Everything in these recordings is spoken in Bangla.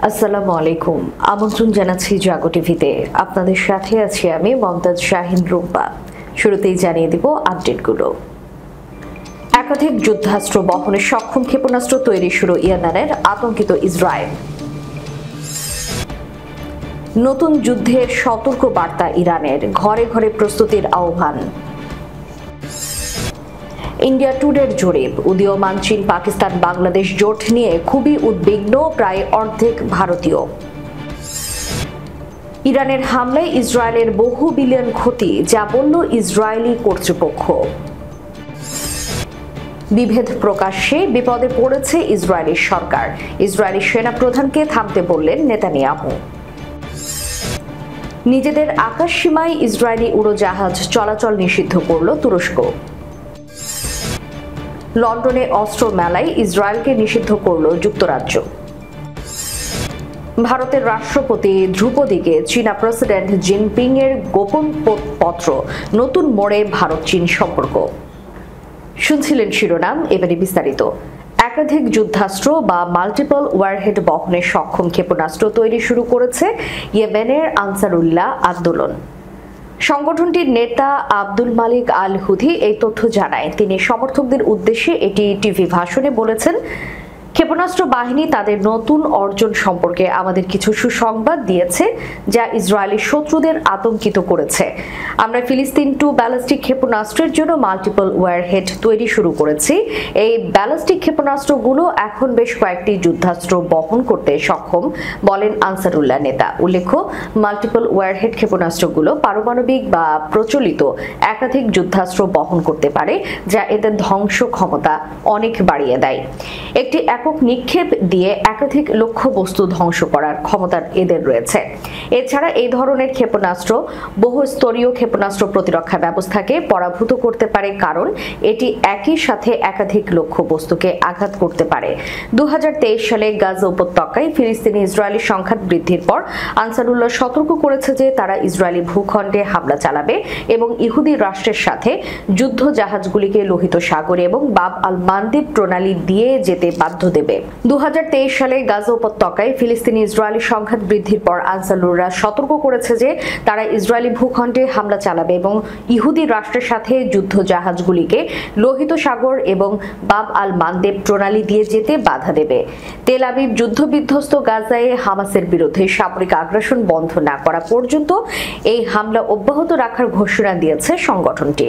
আসসালামু আলাইকুম। আমন্ত্রণ জানাচ্ছি জাগো টিভিতে। আপনাদের সাথে আছি আমি মমতাজ শাহিন রুম্পা। শুরুতেই জানিয়ে দিব আপডেটগুলো। একাধিক যুদ্ধাস্ত্র বহনে সক্ষম ক্ষেপণাস্ত্র তৈরি শুরু ইরানের, আতঙ্কিত ইসরায়েল। নতুন যুদ্ধের সতর্ক বার্তা ইরানের, ঘরে ঘরে প্রস্তুতির আহ্বান। ইন্ডিয়া টুডের জরিপ, উদীয়মান চীন পাকিস্তান বাংলাদেশ জোট নিয়ে খুবই উদ্বিগ্ন প্রায় অর্ধেক ভারতীয়। ইরানের হামলায় ইসরায়েলের বহু বিলিয়ন ক্ষতি, যা বলল ইসরায়েলি কর্তৃপক্ষ। বিভেদ প্রকাশ্যে, বিপদে পড়েছে ইসরায়েলি সরকার, ইসরায়েলি সেনাপ্রধানকে থামতে বললেন নেতানিয়াহু। নিজেদের আকাশসীমায় ইসরায়েলি উড়োজাহাজ চলাচল নিষিদ্ধ করল তুরস্ক। লন্ডনে অস্ত্র মেলায় ইসরায়েলকে নিষিদ্ধ করল যুক্তরাজ্য। ভারতের রাষ্ট্রপতি ধ্রুপদীকে চীনা প্রেসিডেন্ট জিনপিং এর গোপন পত্র, নতুন মোড়ে ভারত চীন সম্পর্ক। শুনছিলেন শিরোনাম, এবারে বিস্তারিত। একাধিক যুদ্ধাস্ত্র বা মাল্টিপল ওয়ারহেড বহনে সক্ষম ক্ষেপণাস্ত্র তৈরি শুরু করেছে ইয়েমেনের আনসারুল্লাহ আন্দোলন। সংগঠনটির নেতা আব্দুল মালিক আল হুদি এই তথ্য জানায়। তিনি সমর্থকদের উদ্দেশ্যে এটি টিভি ভাষণে বলেছেন, ক্ষেপণাস্ত্র বাহিনী তাদের নতুন অর্জন সম্পর্কে আমাদের কিছু সুসংবাদ দিয়েছে, যা ইসরায়েলি শত্রুদের আতঙ্কিত করেছে। আমরা ফিলিস্তিন টু ব্যালিস্টিক ক্ষেপণাস্ত্রের জন্য মাল্টিপল ওয়ারহেড তৈরি শুরু করেছি। এই ব্যালিস্টিক ক্ষেপণাস্ত্রগুলো এখন বেশ কয়েকটি যুদ্ধাস্ত্র বহন করতে সক্ষম, বলেন আনসারুল্লাহ নেতা। উল্লেখ্য, মাল্টিপল ওয়ারহেড ক্ষেপণাস্ত্রগুলো পারমাণবিক বা প্রচলিত একাধিক যুদ্ধাস্ত্র বহন করতে পারে, যা এদের ধ্বংস ক্ষমতা অনেক বাড়িয়ে দেয়। একটি একক নিক্ষেপ দিয়ে একাধিক লক্ষ্য বস্তু ধ্বংস করার ক্ষমতা এদের রয়েছে। এছাড়া এই ধরনের ক্ষেপণাস্ত্র বহুস্তরীয় ক্ষেপণাস্ত্র প্রতিরক্ষা ব্যবস্থাকে পরাভূত করতে পারে, কারণ এটি একই সাথে একাধিক লক্ষ্য বস্তুকে আঘাত করতে পারে। 2023 সালে গাজা উপত্যকায় ফিলিস্তিনি ইসরায়েলি সংঘাত বৃদ্ধির পর আনসারুল্লাহ সতর্ক করেছে যে তারা ইসরায়েলি ভূখণ্ডে হামলা চালাবে এবং ইহুদি রাষ্ট্রের সাথে যুদ্ধ জাহাজগুলিকে লোহিত সাগর এবং বাব আল মানদিব প্রণালী দিয়ে যেতে বাধ্য দেবে। 2023 সালে গাজা উপত্যকায় ফিলিস্তিনি ইসরায়েলি সংঘাত বৃদ্ধির পর আনসারুল্লাহ সতর্ক করেছে যে তারা ইসরায়েলি ভূখণ্ডে হামলা চালাবে এবং ইহুদি রাষ্ট্রের সাথে যুদ্ধ জাহাজগুলিকে লোহিত সাগর এবং বাব আল মানদেব প্রণালী দিয়ে যেতে বাধা দেবে। তেল আবিব যুদ্ধবিধ্বস্ত গাজায় হামাসের বিরুদ্ধে সামরিক আগ্রাসন বন্ধ না করা পর্যন্ত এই হামলা অব্যাহত রাখার ঘোষণা দিয়েছে সংগঠনটি।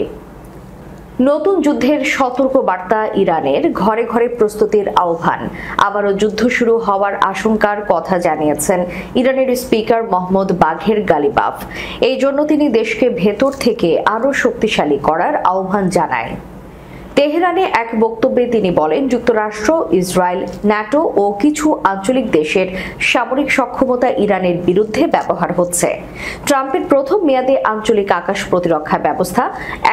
নতুন যুদ্ধের সতর্ক বার্তা ইরানের, ঘরে ঘরে প্রস্তুতির আহ্বান। আবারও যুদ্ধ শুরু হওয়ার আশঙ্কার কথা জানিয়েছেন ইরানের স্পিকার মোহাম্মদ বাঘের গালিবাফ। এই জন্য তিনি দেশকে ভেতর থেকে আরও শক্তিশালী করার আহ্বান জানায়। তেহরানে এক বক্তব্যে তিনি বলেন, যুক্তরাষ্ট্র, ইসরায়েল, ন্যাটো ও কিছু আঞ্চলিক দেশের সামরিক সক্ষমতা ইরানের বিরুদ্ধে ব্যবহার হচ্ছে। ট্রাম্পের প্রথম মেয়াদে আঞ্চলিক আকাশ প্রতিরক্ষা ব্যবস্থা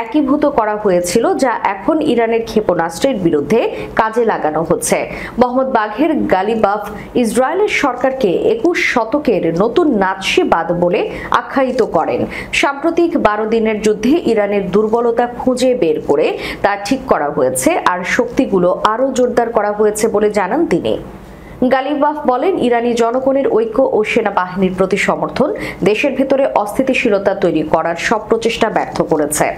একীভূত করা হয়েছিল, যা এখন ইরানের ক্ষেপণাস্ত্রের বিরুদ্ধে কাজে লাগানো হচ্ছে। মোহাম্মদ বাঘের গালিবাফ ইসরায়েলের সরকারকে 21 শতকের নতুন নাৎসিবাদ বলে আখ্যায়িত করেন। সাম্প্রতিক 12 দিনের যুদ্ধে ইরানের দুর্বলতা খুঁজে বের করে তা ঠিক করা হয়েছে আর শক্তিগুলো আরো জোরদার করা হয়েছে বলে জানান তিনি। গালিবাফ বলেন, ইরানি জনগণের ঐক্য ও সেনাবাহিনীর প্রতি সমর্থন দেশের ভেতরে অস্থিতিশীলতা তৈরি করার সব প্রচেষ্টা ব্যর্থ করেছে।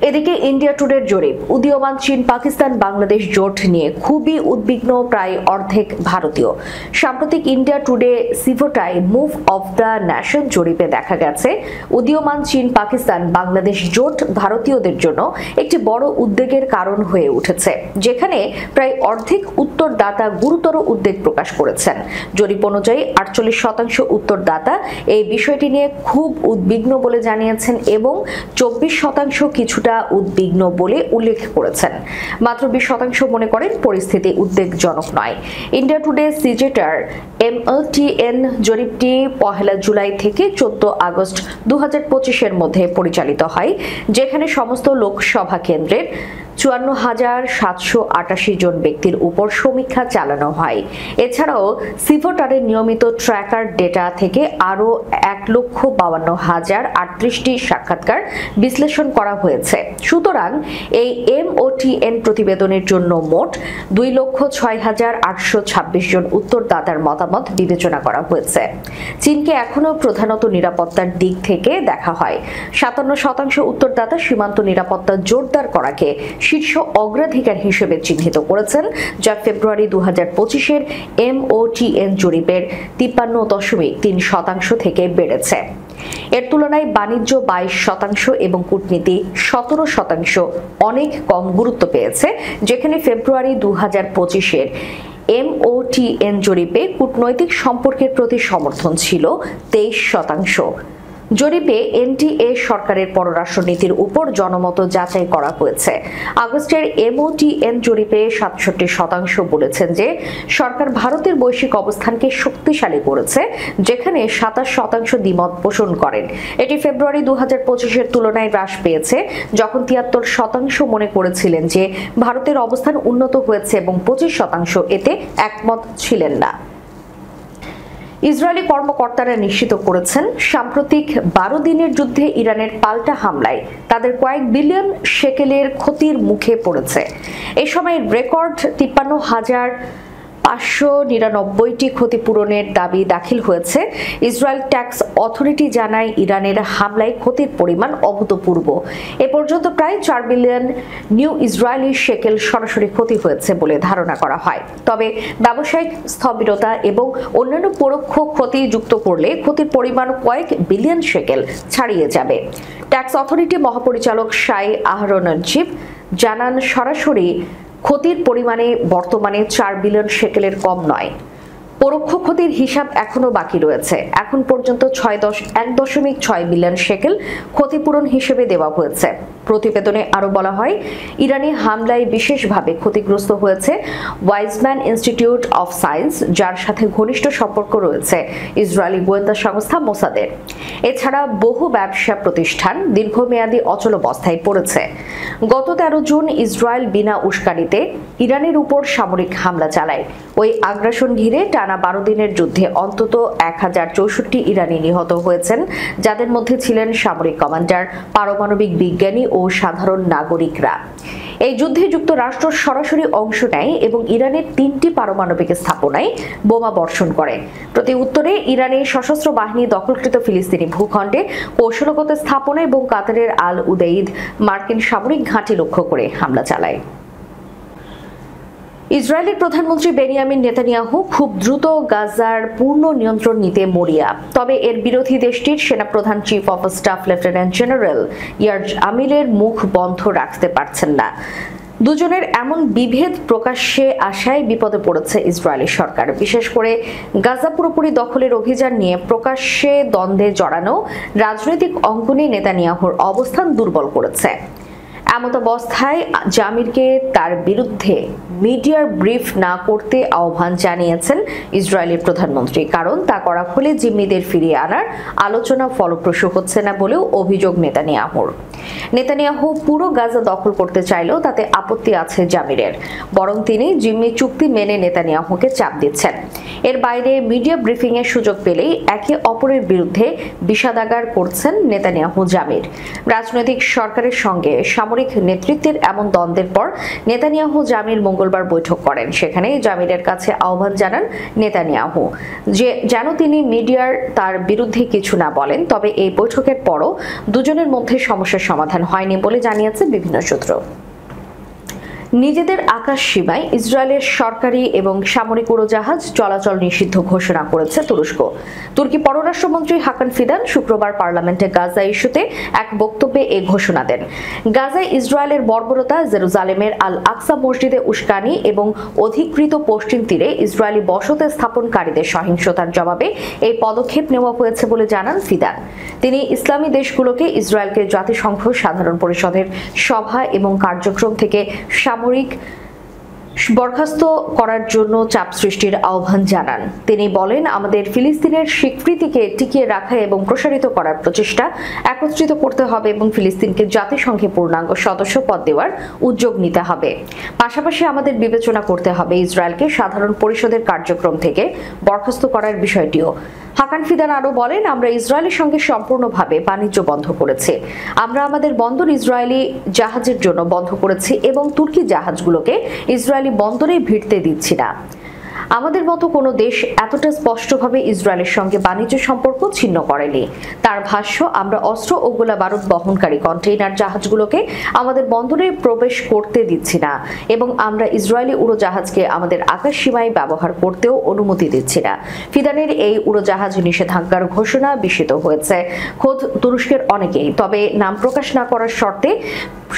এদিকে ইন্ডিয়া টুডের জরিপ, উদীয়মান চীন পাকিস্তান বাংলাদেশ জোট নিয়ে খুবই উদ্বিগ্ন প্রায় অর্ধেক ভারতীয়। সাম্প্রতিক ইন্ডিয়া টুডে সিভোটাই মুভ অফ দ্য ন্যাশন জরিপে দেখা গেছে, উদীয়মান চীন পাকিস্তান বাংলাদেশ জোট ভারতীয়দের জন্য একটি বড় উদ্বেগের কারণ হয়ে উঠেছে, যেখানে প্রায় অর্ধেক উত্তরদাতা গুরুতর উদ্বেগ প্রকাশ করেছেন। জরিপ অনুযায়ী 48% উত্তরদাতা এই বিষয়টি নিয়ে খুব উদ্বিগ্ন বলে জানিয়েছেন এবং 24% কিছুটা উদ্বিগ্ন বলে উল্লেখ করেছেন। মাত্র 20% মনে করেন পরিস্থিতি উদ্বেগজনক নয়। ইন্ডিয়া টুডে সিজেটার MLTN জরিপটি 1 জুলাই থেকে 14 আগস্ট 2025 এর মধ্যে পরিচালিত হয়, যেখানে সমস্ত লোকসভা কেন্দ্রের 54,788 জন ব্যক্তির উপর সমীক্ষা চালানো হয়। এছাড়াও সিভোটারের নিয়মিত ট্র্যাকার ডেটা থেকে আরও 1,52,038টি সাক্ষাৎকার বিশ্লেষণ করা হয়েছে। সুতরাং এই MOTN প্রতিবেদনের জন্য মোট 2,06,826 জন উত্তরদাতার মতামত বিবেচনা করা হয়েছে। চীনকে এখনও প্রধানত নিরাপত্তার দিক থেকে দেখা হয়। 57% উত্তরদাতা সীমান্ত নিরাপত্তা জোরদার করাকে শীর্ষ অগ্রাধিকার হিসেবে চিহ্নিত করেছেন, যা ফেব্রুয়ারি 2025-এর MOTN জরিপের 53.3% থেকে বেড়েছে। এর তুলনায় বাণিজ্য 22% এবং কূটনীতি 17% অনেক কম গুরুত্ব পেয়েছে, যেখানে ফেব্রুয়ারি 2025-এর MOTN জরিপে কূটনৈতিক সম্পর্কের প্রতি সমর্থন ছিল 23%। জরিপে NTA সরকারের পররাষ্ট্রনীতির উপর জনমত যাচাই করা হয়েছে। আগস্টের MOTN জরিপে 67% বলেছেন যে সরকার ভারতের বৈশ্বিক অবস্থানকে শক্তিশালী করেছে, যেখানে 27% দ্বিমত পোষণ করেন। এটি ফেব্রুয়ারি 2025-এর তুলনায় হ্রাস পেয়েছে, যখন 73% মনে করেছিলেন যে ভারতের অবস্থান উন্নত হয়েছে এবং 25% এতে একমত ছিলেন না। ইসরায়েলি কর্মকর্তারা নিশ্চিত করেছেন, সাম্প্রতিক 12 দিনের যুদ্ধে ইরানের পাল্টা হামলায় তাদের কয়েক বিলিয়ন শেকেলের ক্ষতির মুখে পড়েছে। এ সময় রেকর্ড 53,599টি ক্ষতিপূরণের দাবি দাখিল হয়েছে। ইসরায়েল ট্যাক্স অথরিটি জানায়, ইরানের হামলায় ক্ষতির পরিমাণ অভূতপূর্ব। এ পর্যন্ত প্রায় 4 বিলিয়ন নিউ ইসরায়েলি শেকেল সরাসরি ক্ষতি হয়েছে বলে ধারণা করা হয়। তবে ব্যবসায়িক স্থবিরতা এবং অন্যান্য পরোক্ষ ক্ষতি যুক্ত করলে ক্ষতির পরিমাণ কয়েক বিলিয়ন শেকেল ছাড়িয়ে যাবে। ট্যাক্স অথরিটি মহাপরিচালক শাই আহরনজিব জানান, সরাসরি ক্ষতির পরিমাণে বর্তমানে 4 বিলিয়ন শেকেলের কম নয়। পরোক্ষ ক্ষতির হিসাব এখনও বাকি রয়েছে। এখন পর্যন্ত 1.6 বিলিয়ন শেকেল ক্ষতিপূরণ হিসেবে দেওয়া হয়েছে। প্রতিবেদনে আরও বলা হয়, ইরানি হামলায় বিশেষভাবে ক্ষতিগ্রস্ত হয়েছে ওয়াইজম্যান ইনস্টিটিউট অফ সায়েন্স, যার সাথে ঘনিষ্ঠ সম্পর্ক রয়েছে ইসরায়েলি গোয়েন্দা সংস্থা মোসাদের। এছাড়া বহু ব্যবসা প্রতিষ্ঠান দীর্ঘমেয়াদী অচলাবস্থায় পড়েছে। গত 13 জুন ইসরায়েল বিনা উস্কানিতে ইরানের উপর সামরিক হামলা চালায়। ওই আগ্রাসন ঘিরে টানা 12 দিনের যুদ্ধে অন্তত 1064 ইরানি নিহত হয়েছেন, যাদের মধ্যে ছিলেন সামরিক কমান্ডার, পারমাণবিক বিজ্ঞানী ও সাধারণ নাগরিকরা। এই যুদ্ধে যুক্তরাষ্ট্র সরাসরি অংশ নেয় এবং ইরানের 3টি পারমাণবিক স্থাপনায় বোমা বর্ষণ করে। প্রতি উত্তরে ইরানের সশস্ত্র বাহিনী দখলকৃত ফিলিস্তিনি ভূখণ্ডে কৌশলগত স্থাপনা এবং কাতারের আল উদেইদ মার্কিন সামরিক ঘাঁটি লক্ষ্য করে হামলা চালায়। ইসরায়েলের প্রধানমন্ত্রী বেনিয়ামিন নেতানিয়াহু খুব দ্রুত গাজার পূর্ণ নিয়ন্ত্রণ নিতে মরিয়া। তবে এর বিরোধী দেশটির সেনাপ্রধান chief of staff lieutenant general ইয়ার আমিলের মুখ বন্ধ রাখতে পারছেন না। দুজনের এমন বিভেদ প্রকাশ্যে আসায় বিপদে পড়েছে ইসরায়েলি সরকার। বিশেষ করে গাজা পুরোপুরি দখলের অভিযান নিয়ে প্রকাশ্যে দ্বন্দ্বে জড়ানো রাজনৈতিক অঙ্গনে নেতানিয়াহুর অবস্থান দুর্বল করেছে। এমতাবস্থায় জামিরকে তার বিরুদ্ধে মিডিয়ার ব্রিফ না করতে আহ্বান জানিয়েছেন ইসরায়েলের প্রধানমন্ত্রী, কারণ তা করা হলে জিম্মিদের ফিরিয়ে আনার আলোচনা ফলপ্রসূ হচ্ছে না বলেও অভিযোগ নেতানিয়াহুর। নেতানিয়াহু পুরো গাজা দখল করতে চাইলেও তাতে আপত্তি আছে জামিরের, বরং তিনি জিম্মি চুক্তি মেনে নেতানিয়াহুকে চাপ দিচ্ছেন। এর বাইরে মিডিয়া ব্রিফিং এর সুযোগ পেলেই একে অপরের বিরুদ্ধে বিষাদাগার করছেন নেতানিয়াহু জামির। রাজনৈতিক সরকারের সঙ্গে সামরিক নেতৃত্বের এমন দ্বন্দ্বের পর নেতানিয়াহু জামির মঙ্গলবার বৈঠক করেন। সেখানে জামিরের কাছে আহ্বান জানান নেতানিয়াহু যে যেন তিনি মিডিয়ার তার বিরুদ্ধে কিছু না বলেন। তবে এই বৈঠকের পরও দুজনের মধ্যে সমস্যার সমাধান হয়নি বলে জানিয়েছে বিভিন্ন সূত্র। নিজেদের আকাশ সীমায় ইসরায়েলের সরকারি এবং সামরিক উড়োজাহাজ চলাচল নিষিদ্ধ ঘোষণা করেছে তুরস্ক। তুর্কি পররাষ্ট্রমন্ত্রী হাকান ফিদান শুক্রবার পার্লামেন্টে গাজা ইস্যুতে এক বক্তব্যে এ ঘোষণা দেন। গাজায় ইসরায়েলের বর্বরতা, জেরুজালেমের আল আকসা মসজিদে উস্কানি এবং অধিকৃত পশ্চিম তীরে ইসরায়েলি বসতি স্থাপনকারীদের সহিংসতার জবাবে এই পদক্ষেপ নেওয়া হয়েছে বলে জানান ফিদান। তিনি ইসলামী দেশগুলোকে ইসরায়েলকে জাতিসংঘ সাধারণ পরিষদের সভা এবং কার্যক্রম থেকে সামরিক বরখাস্ত করার জন্য চাপ সৃষ্টির আহ্বান জানান। তিনি বলেন, আমাদের ফিলিস্তিনের স্বীকৃতিকে টিকিয়ে রাখা এবং প্রসারিত করার প্রচেষ্টা একত্রিত করতে হবে এবং ফিলিস্তিনকে জাতিসংঘে পূর্ণাঙ্গ সদস্য পদ দেওয়ার উদ্যোগ নিতে হবে। পাশাপাশি আমাদের বিবেচনা করতে হবে ইসরায়েলকে সাধারণ পরিষদের কার্যক্রম থেকে বরখাস্ত করার বিষয়টিও। হাকান ফিদান আরও বলেন, আমরা ইসরায়েলের সঙ্গে সম্পূর্ণভাবে বাণিজ্য বন্ধ করেছি। আমরা আমাদের বন্দর ইসরায়েলি জাহাজের জন্য বন্ধ করেছি এবং তুর্কি জাহাজগুলোকে ইসরায়েলি বন্দরে ভিড়তে দিচ্ছি না। আমাদের মতো কোনো দেশ এতটা স্পষ্টভাবে ইসরায়েলের সঙ্গে বাণিজ্য সম্পর্ক ছিন্ন করেনি। তার ভাষ্য, আমরা অস্ত্র ও গোলা বারুদ বহনকারী কন্টেইনার জাহাজগুলোকে আমাদের বন্দরে প্রবেশ করতে দিচ্ছি না এবং আমরা ইসরায়েলি উড়োজাহাজকে আমাদের আকাশ সীমায় ব্যবহার করতেও অনুমতি দিচ্ছি না। ফিদানের এই উড়োজাহাজ নিষেধাজ্ঞার ঘোষণা বিস্মিত হয়েছে খোদ তুরস্কের অনেকেই। তবে নাম প্রকাশ না করার শর্তে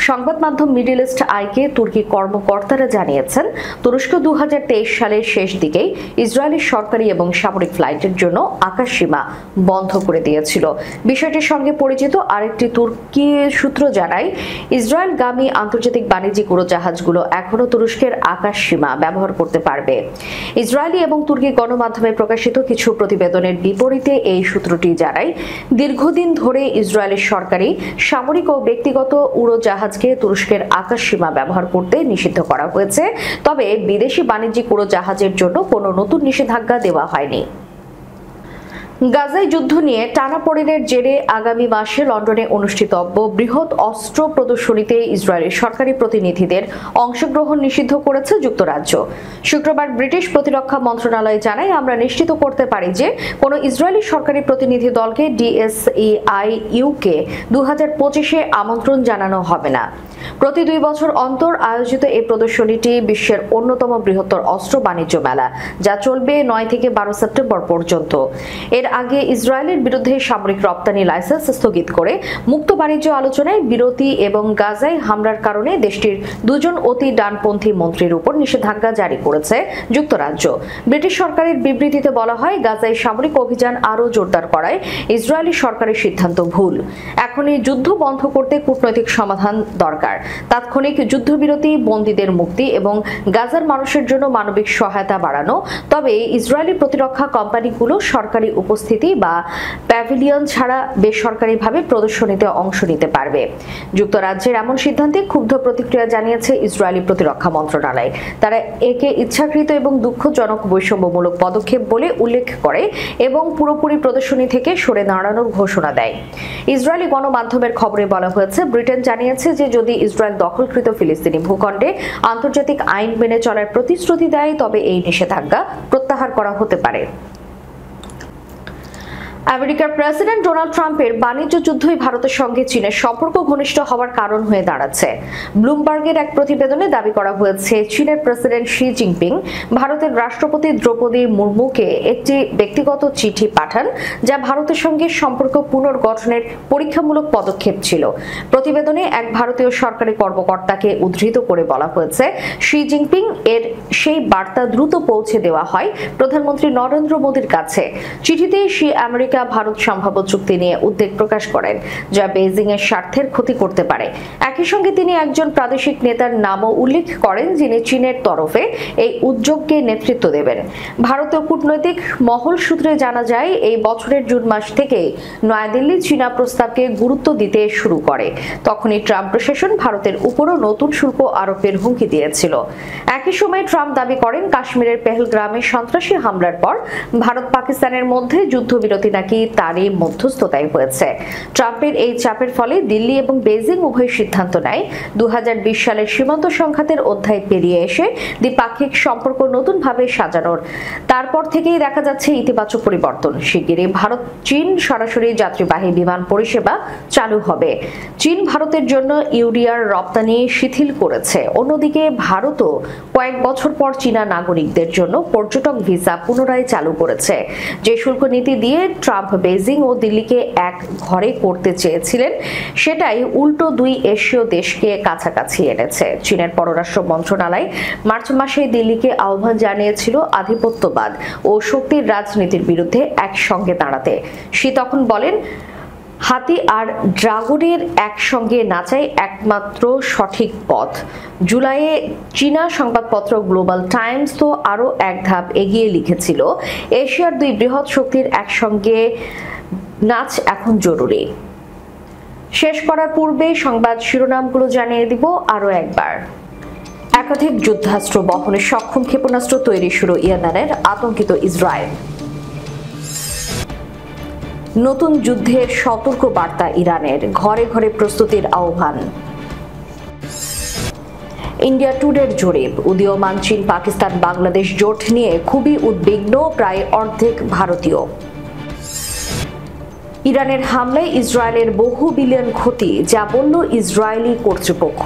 সংবাদ মাধ্যম মিডল ইস্ট আইকে তুর্কি কর্মকর্তারা জানিয়েছেন, তুরস্ক 2023 সালের শেষ দিকেই ইসরায়েলের সরকারি এবং সামরিক ফ্লাইটের জন্য আকাশ সীমা বন্ধ করে দিয়েছিল। বিষয়টির সঙ্গে পরিচিত আরেকটি তুর্কি সূত্র জানায়, ইসরায়েলগামী আন্তর্জাতিক বাণিজ্যিক উড়োজাহাজগুলো এখনও তুরস্কের আকাশ সীমা ব্যবহার করতে পারবে। ইসরায়েলি এবং তুর্কি গণমাধ্যমে প্রকাশিত কিছু প্রতিবেদনের বিপরীতে এই সূত্রটি জানায়, দীর্ঘদিন ধরে ইসরায়েলের সরকারি, সামরিক ও ব্যক্তিগত উড়োজাহাজকে তুরস্কের আকাশ সীমা ব্যবহার করতে নিষিদ্ধ করা হয়েছে, তবে বিদেশি বাণিজ্যিক উড়োজাহাজের জন্য কোনো নতুন নিষেধাজ্ঞা দেওয়া হয়নি। গাজায় যুদ্ধ নিয়ে টানাপোড়েনের জেরে আগামী মাসে লন্ডনে অনুষ্ঠিতব্য বৃহৎ অস্ত্র প্রদর্শনীতে ইসরায়েলের সরকারি প্রতিনিধিদের অংশগ্রহণ নিষিদ্ধ করেছে যুক্তরাজ্য। শুক্রবার ব্রিটিশ প্রতিরক্ষা মন্ত্রণালয় জানায়, আমরা নিশ্চিত করতে পারি যে কোনো ইসরায়েলি সরকারি প্রতিনিধি দলকে DSEIU-কে 2025-এ আমন্ত্রণ জানানো হবে না। প্রতি 2 বছর অন্তর আয়োজিত এই প্রদর্শনীটি বিশ্বের অন্যতম বৃহত্তর অস্ত্র বাণিজ্য মেলা, যা চলবে 9 থেকে 12 সেপ্টেম্বর পর্যন্ত। এর আগে ইসরায়েলের বিরুদ্ধে সামরিক রপ্তানি লাইসেন্স স্থগিত করে মুক্ত বাণিজ্য আলোচনায় বিরতি এবং গাজায় হামলার কারণে দেশটির 2জন অতি ডানপন্থী মন্ত্রীর উপর নিষেধাজ্ঞা জারি করেছে যুক্তরাজ্য। ব্রিটিশ সরকারের বিবৃতিতে বলা হয়, গাজায় সামরিক অভিযান আরও জোরদার করায় ইসরায়েলি সরকারের সিদ্ধান্ত ভুল। এখন এই যুদ্ধ বন্ধ করতে কূটনৈতিক সমাধান দরকার। তাৎক্ষণিক যুদ্ধবিরতি, বন্দীদের মুক্তি এবং গাজার মানুষের জন্য মানবিক সহায়তা বাড়ানো। তবে ইসরায়েলি প্রতিরক্ষা কোম্পানিগুলো সরকারি উপস্থিতি বা প্যাভিলিয়ন ছাড়া বেসরকারিভাবে প্রদর্শনীতে অংশ নিতে পারবে। যুক্তরাজ্যের এমন সিদ্ধান্তে ক্ষুব্ধ প্রতিক্রিয়া জানিয়েছে ইসরায়েলি প্রতিরক্ষা মন্ত্রণালয়। তারা একে ইচ্ছাকৃত এবং দুঃখজনক বৈষম্যমূলক পদক্ষেপ বলে উল্লেখ করে এবং পুরোপুরি প্রদর্শনী থেকে সরে দাঁড়ানোর ঘোষণা দেয়। ইসরায়েলি গণমাধ্যমের খবরে বলা হয়েছে, ব্রিটেন জানিয়েছে যে যদি ইসরায়েল দখলকৃত ফিলিস্তিনি ভূখণ্ডে আন্তর্জাতিক আইন মেনে চলার প্রতিশ্রুতি দেয়, তবে এই নিষেধাজ্ঞা প্রত্যাহার করা হতে পারে। আমেরিকার প্রেসিডেন্ট ডোনাল্ড ট্রাম্পের বাণিজ্য যুদ্ধই ভারতের সঙ্গে চীনের সম্পর্ক ঘনিষ্ঠ হওয়ার কারণ হয়ে দাঁড়াচ্ছে। ব্লুমবার্গের এক প্রতিবেদনে দাবি করা হয়েছে, চীনের প্রেসিডেন্ট শি জিনপিং ভারতের রাষ্ট্রপতি দ্রৌপদী মুর্মুকে একটি ব্যক্তিগত চিঠি পাঠান, যা ভারতের সঙ্গে সম্পর্ক পুনর্গঠনের পরীক্ষামূলক পদক্ষেপ ছিল। প্রতিবেদনে এক ভারতীয় সরকারি কর্মকর্তাকে উদ্ধৃত করে বলা হয়েছে, শি জিনপিং এর সেই বার্তা দ্রুত পৌঁছে দেওয়া হয় প্রধানমন্ত্রী নরেন্দ্র মোদীর কাছে। চিঠিতে শি আমেরিকা ভারত সম্ভাব্য চুক্তি নিয়ে উদ্বেগ প্রকাশ করেন, যা বেইজিং এর স্বার্থের ক্ষতি করতে পারে। একই সঙ্গে তিনি একজন প্রাদেশিক নেতার নামও উল্লেখ করেন, যিনি চীনের তরফে এই উদ্যোগকে নেতৃত্ব দেবেন। ভারতীয় কূটনৈতিক মহল সূত্রে জানা যায়, এই বছরের জুন মাস থেকে নয়াদিল্লি চীনা প্রস্তাবকে গুরুত্ব দিতে শুরু করে। তখনই ট্রাম্প প্রশাসন ভারতের উপরও নতুন শুল্ক আরোপের হুমকি দিয়েছিল। একই সময় ট্রাম্প দাবি করেন, কাশ্মীরের পেহেলগ্রামে সন্ত্রাসী হামলার পর ভারত পাকিস্তানের মধ্যে যুদ্ধবিরতি নাকি তারই মধ্যস্থতায় হয়েছে। ট্রাম্পের এই চাপের ফলে দিল্লি এবং বেইজিং উভয় সিদ্ধান্ত নেয় 2020 সালের সীমান্ত সংঘাতের অধ্যায় পেরিয়ে এসে দ্বিপাক্ষিক সম্পর্ক নতুনভাবে সাজানোর। তারপর থেকেই দেখা যাচ্ছে ইতিবাচক পরিবর্তন। শিগগিরই ভারত চীন সরাসরি যাত্রীবাহী বিমান পরিষেবা চালু হবে। চীন ভারতের জন্য ইউরিয়ার রপ্তানি শিথিল করেছে। অন্যদিকে ভারতও কয়েক বছর পর চীনা নাগরিকদের জন্য পর্যটক ভিসা পুনরায় চালু করেছে। যে শুল্ক নীতি দিয়ে ট্রাম্প বেইজিং ও দিল্লিকে এক ঘরে করতে চেয়েছিলেন, সেটাই উল্টো দুই এশীয় দেশকে কাছাকাছি এনেছে। চীনের পররাষ্ট্র মন্ত্রণালয় মার্চ মাসে দিল্লিকে আহ্বান জানিয়েছিল আধিপত্যবাদ ও শক্তির রাজনীতির বিরুদ্ধে একসঙ্গে দাঁড়াতে। শি তখন বলেন, হাতি আর ড্রাগনের একসঙ্গে নাচাই একমাত্র সঠিক পথ। জুলাইয়ে চীনা সংবাদপত্র গ্লোবাল টাইমস তো আরও এক ধাপ এগিয়ে লিখেছিল, এশিয়ার দুই বৃহৎ শক্তির একসঙ্গে নাচ এখন জরুরি। শেষ করার পূর্বে সংবাদ শিরোনামগুলো জানিয়ে দিব আরও একবার। একাধিক যুদ্ধাস্ত্র বহনে সক্ষম ক্ষেপণাস্ত্র তৈরি শুরু ইরানের, আতঙ্কিত ইসরায়েল। নতুন যুদ্ধের সতর্ক বার্তা ইরানের, ঘরে ঘরে প্রস্তুতির আহ্বান। ইন্ডিয়া টুডের জরিপ, উদীয়মান চীন পাকিস্তান বাংলাদেশ জোট নিয়ে খুবই উদ্বিগ্ন প্রায় অর্ধেক ভারতীয়। ইরানের হামলায় ইসরায়েলের বহু বিলিয়ন ক্ষতি, যা বলল ইসরায়েলি কর্তৃপক্ষ।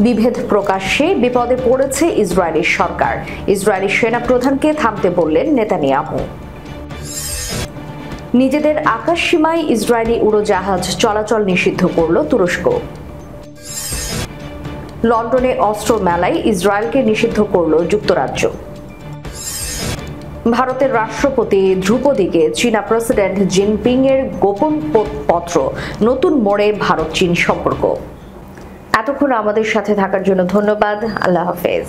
বিভেদ প্রকাশ্যে, বিপদে পড়েছে ইসরায়েলি সরকার, ইসরায়েলি সেনা প্রধানকে থামতে বললেন নেতানিয়াহু। নিজেদের আকাশসীমায় ইসরায়েলি উড়োজাহাজ চলাচল নিষিদ্ধ করল তুরস্ক। লন্ডনে অস্ত্র মেলায় ইসরায়েলকে নিষিদ্ধ করল যুক্তরাজ্য। ভারতের রাষ্ট্রপতি ধ্রুপদীকে চীনা প্রেসিডেন্ট জিনপিং এর গোপন পত্র, নতুন মোড়ে ভারত চীন সম্পর্ক। এতক্ষণ আমাদের সাথে থাকার জন্য ধন্যবাদ। আল্লাহ হাফেজ।